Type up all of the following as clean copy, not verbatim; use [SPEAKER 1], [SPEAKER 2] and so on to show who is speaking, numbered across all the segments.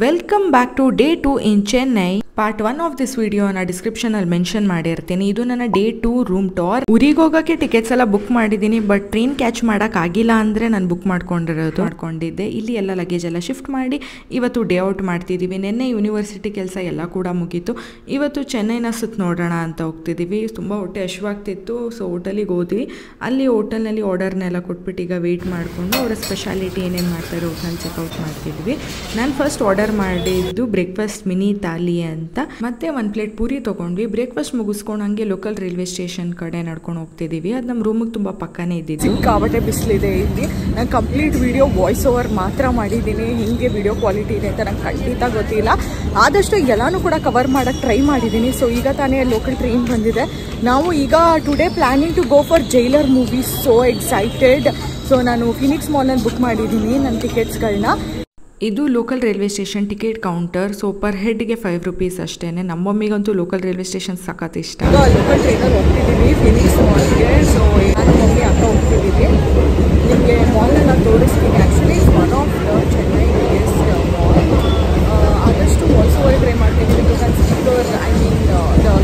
[SPEAKER 1] Welcome back to day 2 in Chennai. Part 1 of this video description ಅಲ್ಲಿ mention ಮಾಡಿರ್ತೀನಿ. ಇದು ನನ್ನ ಡೇ 2 ರೂಮ್ ಟೂರ್. ಊರಿಗೆ ಹೋಗೋಕೆ ಟಿಕೆಟ್ಸ್ ಎಲ್ಲ ಬುಕ್ ಮಾಡಿದ್ದೀನಿ, ಬಟ್ ಟ್ರೈನ್ ಕ್ಯಾಚ್ ಮಾಡಕ್ ಆಗಿಲ್ಲ ಅಂದ್ರೆ ನಾನು ಬುಕ್ ಮಾಡ್ಕೊಂಡಿದ್ದೆ. ಇಲ್ಲಿ ಎಲ್ಲ ಲಗೇಜ್ ಎಲ್ಲ ಶಿಫ್ಟ್ ಮಾಡಿ ಇವತ್ತು ಡೇ ಔಟ್ ಮಾಡ್ತಿದ್ದೀವಿ. ನಿನ್ನೆ ಯೂನಿವರ್ಸಿಟಿ ಕೆಲಸ ಎಲ್ಲ ಕೂಡ ಮುಗೀತು. ಇವತ್ತು ಚೆನ್ನೈನ ಸುತ್ತ ನೋಡೋಣ ಅಂತ ಹೋಗ್ತಿದ್ದೀವಿ. ತುಂಬ ಹೊಟ್ಟೆ ಹಶ್ವಾಗ್ತಿತ್ತು, ಸೊ ಹೋಟೆಲಿಗೆ ಹೋದ್ವಿ. ಅಲ್ಲಿ ಹೋಟೆಲ್ನಲ್ಲಿ ಆರ್ಡರ್ನೆಲ್ಲ ಕೊಟ್ಬಿಟ್ಟು ಈಗ ವೆಯ್ಟ್ ಮಾಡಿಕೊಂಡು ಅವರ ಸ್ಪೆಷಾಲಿಟಿ ಏನೇನು ಮಾಡ್ತಾರೆ ಹೋಟೆಲ್ ಚೆಕ್ಔಟ್ ಮಾಡ್ತಿದ್ವಿ. ನಾನು ಫಸ್ಟ್ ಆರ್ಡರ್ ಮಾಡಿದ್ದು ಬ್ರೇಕ್ಫಾಸ್ಟ್ ಮಿನಿ ಥಾಲಿ ಅಂತ, ಮತ್ತೆ 1 ಪ್ಲೇಟ್ ಪೂರಿ ತೊಗೊಂಡ್ವಿ. ಬ್ರೇಕ್ಫಾಸ್ಟ್ ಮುಗಿಸ್ಕೊಂಡು ಹಂಗೆ ಲೋಕಲ್ ರೈಲ್ವೆ ಸ್ಟೇಷನ್ ಕಡೆ ನಡ್ಕೊಂಡು ಹೋಗ್ತಿದ್ದೀವಿ. ಅದು ನಮ್ಮ ರೂಮಿಗೆ ತುಂಬ ಪಕ್ಕನೇ ಇದ್ದಿದ್ದು.
[SPEAKER 2] ಸಿಕ್ಕಾಪಟ್ಟೆ ಬಿಸಿಲಿದೆ ಇಲ್ಲಿ. ನಾನು ಕಂಪ್ಲೀಟ್ ವಿಡಿಯೋ ವಾಯ್ಸ್ ಓವರ್ ಮಾತ್ರ ಮಾಡಿದ್ದೀನಿ. ಹಿಂಗೆ ವಿಡಿಯೋ ಕ್ವಾಲಿಟಿ ಇದೆ ಅಂತ ನಂಗೆ ಖಂಡಿತ ಗೊತ್ತಿಲ್ಲ. ಆದಷ್ಟು ಎಲ್ಲನೂ ಕೂಡ ಕವರ್ ಮಾಡೋಕ್ಕೆ ಟ್ರೈ ಮಾಡಿದ್ದೀನಿ. ಸೊ ಈಗ ತಾನೇ ಲೋಕಲ್ ಟ್ರೈನ್ ಬಂದಿದೆ. ನಾವು ಈಗ today planning to go for Jailer movie. So excited. So ನಾನು ಫಿನಿಕ್ಸ್ ಮಾಲ್ನಲ್ಲಿ ಬುಕ್ ಮಾಡಿದ್ದೀನಿ ನನ್ನ ಟಿಕೆಟ್ಸ್ಗಳನ್ನ.
[SPEAKER 1] ಇದು local railway station ticket counter. So per ಹೆಡ್ಗೆ 5 ರೂಪೀಸ್ ಅಷ್ಟೇ. ನಮ್ಮ ಮಮ್ಮಿಗಂತೂ ಲೋಕಲ್ ರೈಲ್ವೆ ಸ್ಟೇಷನ್ ಸಖತ್ ಇಷ್ಟ.
[SPEAKER 2] ಲೋಕಲ್ ಟ್ರೈನಲ್ಲಿ ಹೋಗ್ತಿದ್ದೀವಿ ಫಿನಿಕ್ಸ್ ಮಾಲ್ಗೆ. ಸೊ ನಾನು ಮಮ್ಮಿ ಅಕ್ಕ ಹೋಗ್ತಿದ್ದೀವಿ. ನಿಮಗೆ ಮಾಲ್ನ ತೋರಿಸ್ತೀನಿ. Actually one of the Chennai biggest mall. ಆದಷ್ಟು ವಾಯ್ಸ್ ಓವರ್ ಟ್ರೈ ಮಾಡ್ತೀನಿ. Because speaker I mean the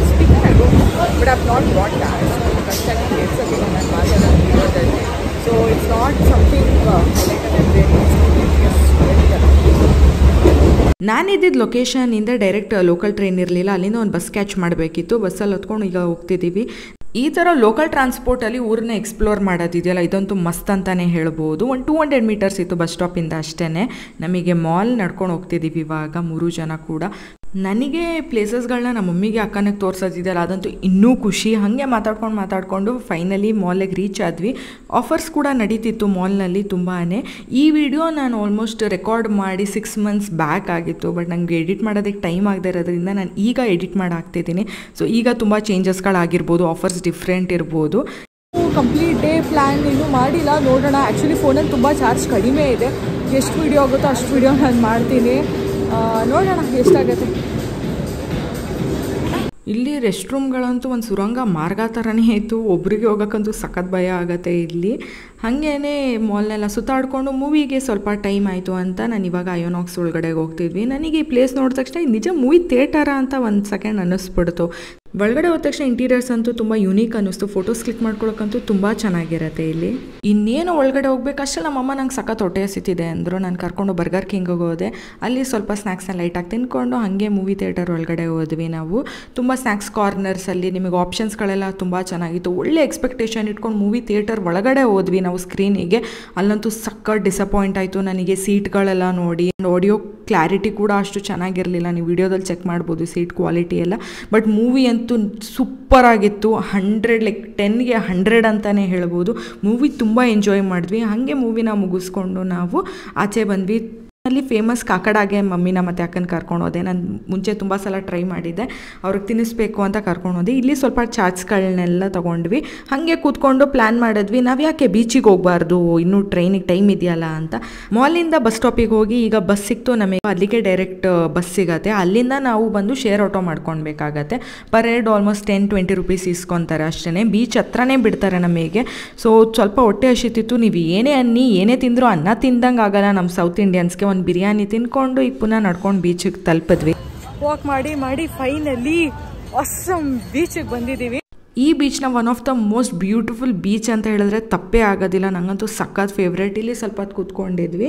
[SPEAKER 2] speaker I don't know, but I have not got that. ಕಷ್ಟಕ್ಕೆ ಕೇಳಿಸೋದಿಲ್ಲ ನಾನು ಮಾತಾಡೋದು ವಿಡಿಯೋದಲ್ಲಿ. ಸೊ ಇಟ್ಸ್ ನಾಟ್ ಸಮಥಿಂಗ್
[SPEAKER 1] ನಾನಿದ್ದಿದ್ದು ಲೊಕೇಶನಿಂದ ಡೈರೆಕ್ಟ್ ಲೋಕಲ್ ಟ್ರೈನ್ ಇರಲಿಲ್ಲ. ಅಲ್ಲಿಂದ ಒಂದು ಬಸ್ ಕ್ಯಾಚ್ ಮಾಡಬೇಕಿತ್ತು. ಬಸ್ಸಲ್ಲಿ ಹೊತ್ಕೊಂಡು ಈಗ ಹೋಗ್ತಿದ್ದೀವಿ. ಈ ಥರ ಲೋಕಲ್ ಟ್ರಾನ್ಸ್ಪೋರ್ಟಲ್ಲಿ ಊರನ್ನ ಎಕ್ಸ್ಪ್ಲೋರ್ ಮಾಡೋದಿದೆಯಲ್ಲ, ಇದಂತೂ ಮಸ್ತ್ ಅಂತಲೇ ಹೇಳ್ಬೋದು. ಒಂದು 200 ಮೀಟರ್ಸ್ ಇತ್ತು ಬಸ್ ಸ್ಟಾಪಿಂದ ಅಷ್ಟೇ. ನಮಗೆ ಮಾಲ್ ನಡ್ಕೊಂಡು ಹೋಗ್ತಿದ್ದೀವಿ ಇವಾಗ 3 ಜನ ಕೂಡ. ನನಗೆ ಪ್ಲೇಸಸ್ಗಳನ್ನ ನಮ್ಮ ಮಮ್ಮಿಗೆ ಅಕ್ಕನಿಗೆ ತೋರಿಸೋದಿದೆಯಲ್ಲ, ಅದಂತೂ ಇನ್ನೂ ಖುಷಿ. ಹಾಗೆ ಮಾತಾಡ್ಕೊಂಡು ಫೈನಲಿ ಮಾಲಿಗೆ ರೀಚ್ ಆದ್ವಿ. ಆಫರ್ಸ್ ಕೂಡ ನಡೀತಿತ್ತು ಮಾಲ್ನಲ್ಲಿ ತುಂಬಾ. ಈ ವಿಡಿಯೋ ನಾನು ಆಲ್ಮೋಸ್ಟ್ ರೆಕಾರ್ಡ್ ಮಾಡಿ 6 ಮಂತ್ಸ್ ಬ್ಯಾಕ್ ಆಗಿತ್ತು, ಬಟ್ ನನಗೆ ಎಡಿಟ್ ಮಾಡೋದಕ್ಕೆ ಟೈಮ್ ಆಗದೆ ಇರೋದ್ರಿಂದ ನಾನು ಈಗ ಎಡಿಟ್ ಮಾಡಿ ಹಾಕ್ತಿದ್ದೀನಿ. ಸೊ ಈಗ ತುಂಬ ಚೇಂಜಸ್ಗಳಾಗಿರ್ಬೋದು, ಆಫರ್ಸ್ ಡಿಫ್ರೆಂಟ್ ಇರ್ಬೋದು.
[SPEAKER 2] ಕಂಪ್ಲೀಟ್ ಡೇ ಪ್ಲ್ಯಾನ್ ಇನ್ನೂ ಮಾಡಿಲ್ಲ, ನೋಡೋಣ. ಆ್ಯಕ್ಚುಲಿ ಫೋನಲ್ಲಿ ತುಂಬ ಚಾರ್ಜ್ ಕಡಿಮೆ ಇದೆ. ಎಷ್ಟು ವೀಡಿಯೋ ಆಗುತ್ತೋ ಅಷ್ಟು ವೀಡಿಯೋ ನಾನು ಮಾಡ್ತೀನಿ. ನೋಡೋಣ ಎಷ್ಟಾಗುತ್ತೆ.
[SPEAKER 1] ಇಲ್ಲಿ ರೆಸ್ಟ್ ರೂಮ್ಗಳಂತೂ ಒಂದು ಸುರಂಗ ಮಾರ್ಗ ಥರನೇ ಇತ್ತು. ಒಬ್ರಿಗೆ ಹೋಗೋಕ್ಕಂತೂ ಸಖತ್ ಭಯ ಆಗುತ್ತೆ ಇಲ್ಲಿ. ಹಾಗೇ ಮಾಲ್ನೆಲ್ಲ ಸುತ್ತಾಡಿಕೊಂಡು ಮೂವಿಗೆ ಸ್ವಲ್ಪ ಟೈಮ್ ಆಯಿತು ಅಂತ ನಾನು ಇವಾಗ ಅಯೋನಾಕ್ಸ್ ಒಳಗಡೆಗೆ ಹೋಗ್ತಿದ್ವಿ. ನನಗೆ ಈ ಪ್ಲೇಸ್ ನೋಡಿದ ತಕ್ಷಣ ನಿಜ ಮೂವಿ ಥಿಯೇಟರಾ ಅಂತ ಒಂದು ಸೆಕೆಂಡ್ ಅನ್ನಿಸ್ಬಿಡ್ತು. ಒಳಗಡೆ ಹೋದ ತಕ್ಷಣ ಇಂಟೀರಿಯರ್ಸ್ ಅಂತೂ ತುಂಬ ಯೂನಿಕ್ ಅನ್ನಿಸ್ತು. ಫೋಟೋಸ್ ಕ್ಲಿಕ್ ಮಾಡ್ಕೊಳ್ಳೋಕ್ಕಂತೂ ತುಂಬ ಚೆನ್ನಾಗಿರುತ್ತೆ ಇಲ್ಲಿ. ಇನ್ನೇನು ಒಳಗಡೆ ಹೋಗ್ಬೇಕಷ್ಟೇ ನಮ್ಮಮ್ಮ ನಂಗೆ ಸಖತ್ ಹೊಟ್ಟೆ ಹಸಿತಿದೆ ಅಂದರು. ನಾನು ಕರ್ಕೊಂಡು ಬರ್ಗರ್ ಕಿಂಗಿಗೆ ಹೋದೆ. ಅಲ್ಲಿ ಸ್ವಲ್ಪ ಸ್ನ್ಯಾಕ್ಸ್ನ ಲೈಟಾಗಿ ತಿನ್ಕೊಂಡು ಹಾಗೆ ಮೂವಿ ಥಿಯೇಟರ್ ಒಳಗಡೆ ಹೋದ್ವಿ ನಾವು. ತುಂಬ ಸ್ನ್ಯಾಕ್ಸ್ ಕಾರ್ನರ್ಸಲ್ಲಿ ನಿಮಗೆ ಆಪ್ಷನ್ಸ್ಗಳೆಲ್ಲ ತುಂಬ ಚೆನ್ನಾಗಿತ್ತು. ಒಳ್ಳೆ ಎಕ್ಸ್ಪೆಕ್ಟೇಷನ್ ಇಟ್ಕೊಂಡು ಮೂವಿ ಥಿಯೇಟರ್ ಒಳಗಡೆ ಹೋದ್ವಿ ನಾವು ಸ್ಕ್ರೀನಿಗೆ. ಅಲ್ಲಂತೂ ಸಖತ್ ಡಿಸಪಾಯಿಂಟ್ ಆಯಿತು ನನಗೆ. ಸೀಟ್ಗಳೆಲ್ಲ ನೋಡಿ, ಆಡಿಯೋ ಕ್ಲಾರಿಟಿ ಕೂಡ ಅಷ್ಟು ಚೆನ್ನಾಗಿರಲಿಲ್ಲ. ನೀವು ವಿಡಿಯೋದಲ್ಲಿ ಚೆಕ್ ಮಾಡ್ಬೋದು ಸೀಟ್ ಕ್ವಾಲಿಟಿ ಎಲ್ಲ. ಬಟ್ ಮೂವಿ ಅಂತೂ ಸೂಪರ್ ಆಗಿತ್ತು. 100 ಲೈಕ್ 10ಗೆ 100 ಅಂತಲೇ ಹೇಳ್ಬೋದು. ಮೂವಿ ತುಂಬ ಎಂಜಾಯ್ ಮಾಡಿದ್ವಿ. ಹಾಗೆ ಮೂವಿನ ಮುಗಿಸ್ಕೊಂಡು ನಾವು ಆಚೆ ಬಂದ್ವಿ. ಅಲ್ಲಿ ಫೇಮಸ್ ಕಾಕಡಾಗೆ ಮಮ್ಮಿನ ಮತ್ತು ಅಕ್ಕನ ಕರ್ಕೊಂಡು ಹೋದೆ. ನಾನು ಮುಂಚೆ ತುಂಬ ಸಲ ಟ್ರೈ ಮಾಡಿದ್ದೆ, ಅವ್ರಿಗೆ ತಿನ್ನಿಸ್ಬೇಕು ಅಂತ ಕರ್ಕೊಂಡು ಹೋದೆ. ಇಲ್ಲಿ ಸ್ವಲ್ಪ ಚಾಟ್ಸ್ಗಳನ್ನೆಲ್ಲ ತೊಗೊಂಡ್ವಿ. ಹಾಗೆ ಕೂತ್ಕೊಂಡು ಪ್ಲ್ಯಾನ್ ಮಾಡಿದ್ವಿ, ನಾವು ಯಾಕೆ ಬೀಚಿಗೆ ಹೋಗಬಾರ್ದು, ಇನ್ನೂ ಟ್ರೈನಿಗೆ ಟೈಮ್ ಇದೆಯಲ್ಲ ಅಂತ. ಮಾಲಿಂದ ಬಸ್ ಸ್ಟಾಪಿಗೆ ಹೋಗಿ ಈಗ ಬಸ್ ಸಿಕ್ತು ನಮಗೆ. ಅಲ್ಲಿಗೆ ಡೈರೆಕ್ಟ್ ಬಸ್ ಸಿಗತ್ತೆ. ಅಲ್ಲಿಂದ ನಾವು ಬಂದು ಶೇರ್ ಆಟೋ ಮಾಡ್ಕೊಳ್ಬೇಕಾಗತ್ತೆ. ಪರ್ ಹೆಡ್ ಆಲ್ಮೋಸ್ಟ್ 10-20 ರೂಪೀಸ್ ಇಸ್ಕೊತಾರೆ ಅಷ್ಟೇ. ಬೀಚ್ ಹತ್ರನೇ ಬಿಡ್ತಾರೆ ನಮಗೆ. ಸೊ ಸ್ವಲ್ಪ ಹೊಟ್ಟೆ ಹಸಿತಿತ್ತು. ನೀವು ಏನೇ ಅನ್ನಿ ಏನೇ ತಿಂದರೂ ಅನ್ನ ತಿಂದಂಗೆ ಆಗಲ್ಲ ನಮ್ಮ ಸೌತ್ ಇಂಡಿಯನ್ಸ್ಗೆ. ಒಂದು ಬಿರಿಯಾನಿ ತಿನ್ಕೊಂಡು ಈಗ ಪುನಃ ನಡ್ಕೊಂಡು ಬೀಚಿಗೆ ತಲುಪಿದ್ವಿ.
[SPEAKER 2] ವಾಕ್ ಮಾಡಿ ಫೈನಲಿ ಆಸಮ್ ಬೀಚಿಗೆ ಬಂದಿದ್ದೀವಿ.
[SPEAKER 1] ಈ ಬೀಚ್ನ one of the most beautiful beach ಅಂತ ಹೇಳಿದ್ರೆ ತಪ್ಪೇ ಆಗೋದಿಲ್ಲ. ನನಗಂತೂ ಸಖತ್ ಫೇವ್ರೇಟ್. ಇಲ್ಲಿ ಸ್ವಲ್ಪ ಹೊತ್ತು ಕೂತ್ಕೊಂಡಿದ್ವಿ,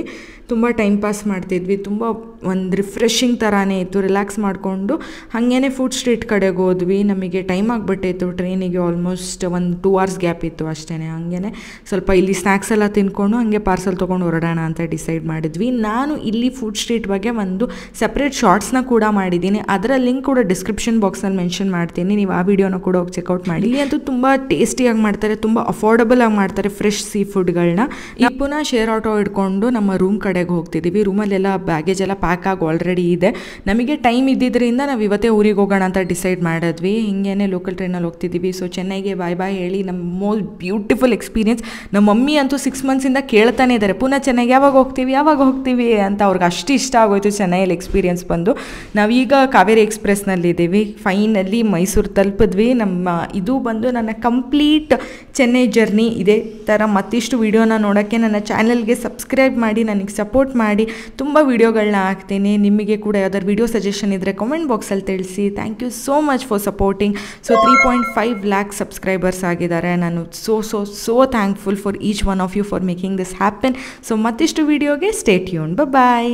[SPEAKER 1] ತುಂಬ ಟೈಮ್ ಪಾಸ್ ಮಾಡ್ತಿದ್ವಿ. ತುಂಬ ಒಂದು ರಿಫ್ರೆಶಿಂಗ್ ಥರನೇ ಇತ್ತು. ರಿಲ್ಯಾಕ್ಸ್ ಮಾಡಿಕೊಂಡು ಹಾಗೇ ಫುಡ್ ಸ್ಟ್ರೀಟ್ ಕಡೆಗೆ ಹೋದ್ವಿ. ನಮಗೆ ಟೈಮ್ ಆಗಿಬಿಟ್ಟಿತ್ತು ಟ್ರೈನಿಗೆ. ಆಲ್ಮೋಸ್ಟ್ ಒಂದು 2 hours ಗ್ಯಾಪ್ ಇತ್ತು ಅಷ್ಟೇ. ಹಾಗೇ ಸ್ವಲ್ಪ ಇಲ್ಲಿ ಸ್ನ್ಯಾಕ್ಸ್ ಎಲ್ಲ ತಿನ್ಕೊಂಡು ಹಾಗೆ ಪಾರ್ಸಲ್ ತೊಗೊಂಡು ಹೊರಡೋಣ ಅಂತ ಡಿಸೈಡ್ ಮಾಡಿದ್ವಿ. ನಾನು ಇಲ್ಲಿ ಫುಡ್ ಸ್ಟ್ರೀಟ್ ಬಗ್ಗೆ ಒಂದು ಸಪ್ರೇಟ್ ಶಾರ್ಟ್ಸ್ನ ಕೂಡ ಮಾಡಿದ್ದೀನಿ. ಅದರ ಲಿಂಕ್ ಕೂಡ ಡಿಸ್ಕ್ರಿಪ್ಷನ್ ಬಾಕ್ಸ್ನಲ್ಲಿ ಮೆನ್ಷನ್ ಮಾಡ್ತೀನಿ. ನೀವು ಆ ವಿಡಿಯೋನ ಕೂಡ ಹೋಗಿ ಚೆಕ್ಔಟ್ ಮಾಡಿ. ಇಲ್ಲಿ ಅಂತೂ ತುಂಬ ಟೇಸ್ಟಿಯಾಗಿ ಮಾಡ್ತಾರೆ, ತುಂಬ ಅಫೋರ್ಡಬಲ್ ಆಗಿ ಮಾಡ್ತಾರೆ ಫ್ರೆಶ್ ಸೀ ಫುಡ್ಗಳನ್ನ. ಈಗ ಪುನಃ ಶೇರ್ ಆಟೋ ಹಿಡ್ಕೊಂಡು ನಮ್ಮ ರೂಮ್ ಕಡೆಗೆ ಹೋಗ್ತಿದ್ದೀವಿ. ರೂಮಲ್ಲೆಲ್ಲ ಬ್ಯಾಗೇಜ್ ಎಲ್ಲ ಪ್ಯಾಕ್ ಆಗಿ ಆಲ್ರೆಡಿ ಇದೆ. ನಮಗೆ ಟೈಮ್ ಇದ್ದಿದ್ದರಿಂದ ನಾವು ಇವತ್ತೇ ಊರಿಗೆ ಹೋಗೋಣ ಅಂತ ಡಿಸೈಡ್ ಮಾಡಿದ್ವಿ. ಹಿಂಗೇನೆ ಲೋಕಲ್ ಟ್ರೈನಲ್ಲಿ ಹೋಗ್ತಿದ್ದೀವಿ. ಸೊ ಚೆನ್ನೈಗೆ ಬಾಯ್ ಹೇಳಿ ನಮ್ಮ ಮೋಸ್ಟ್ ಬ್ಯೂಟಿಫುಲ್ ಎಕ್ಸ್ಪೀರಿಯನ್ಸ್. ನಮ್ಮ ಮಮ್ಮಿ ಅಂತೂ 6 ಮಂತ್ಸಿಂದ ಕೇಳ್ತಾನೆ ಇದ್ದಾರೆ, ಪುನಃ ಚೆನ್ನೈಗೆ ಯಾವಾಗ ಹೋಗ್ತೀವಿ ಅಂತ. ಅವ್ರಿಗೆ ಅಷ್ಟು ಇಷ್ಟ ಆಗೋಯ್ತು ಚೆನ್ನೈಯಲ್ಲಿ ಎಕ್ಸ್ಪೀರಿಯನ್ಸ್ ಬಂದು. ನಾವೀಗ ಕಾವೇರಿ ಎಕ್ಸ್ಪ್ರೆಸ್ನಲ್ಲಿದ್ದೀವಿ. ಫೈನಲಿ ಮೈಸೂರು ತಲುಪಿದ್ವಿ. ನಮ್ಮ ಇದು ಇದು ಬಂದು ನನ್ನ ಕಂಪ್ಲೀಟ್ ಚೆನ್ನೈ ಜರ್ನಿ. ಇದೇ ಥರ ಮತ್ತಿಷ್ಟು ವೀಡಿಯೋನ ನೋಡೋಕ್ಕೆ ನನ್ನ ಚಾನಲ್ಗೆ ಸಬ್ಸ್ಕ್ರೈಬ್ ಮಾಡಿ, ನನಗೆ ಸಪೋರ್ಟ್ ಮಾಡಿ. ತುಂಬ ವೀಡಿಯೋಗಳನ್ನ ಹಾಕ್ತೀನಿ. ನಿಮಗೆ ಕೂಡ ಯಾವ್ದಾದ್ರು ವೀಡಿಯೋ ಸಜೆಷನ್ ಇದ್ದರೆ ಕಾಮೆಂಟ್ ಬಾಕ್ಸಲ್ಲಿ ತಿಳಿಸಿ. Thank you so much for supporting. So 3.5 lakh subscribers ಆಗಿದ್ದಾರೆ. ನಾನು so thankful for each one of you for making this happen. ಸೊ ಮತ್ತಿಷ್ಟು ವೀಡಿಯೋಗೆ ಸ್ಟೇ ಟ್ಯೂನ್ಡ್. ಬಾಯ್.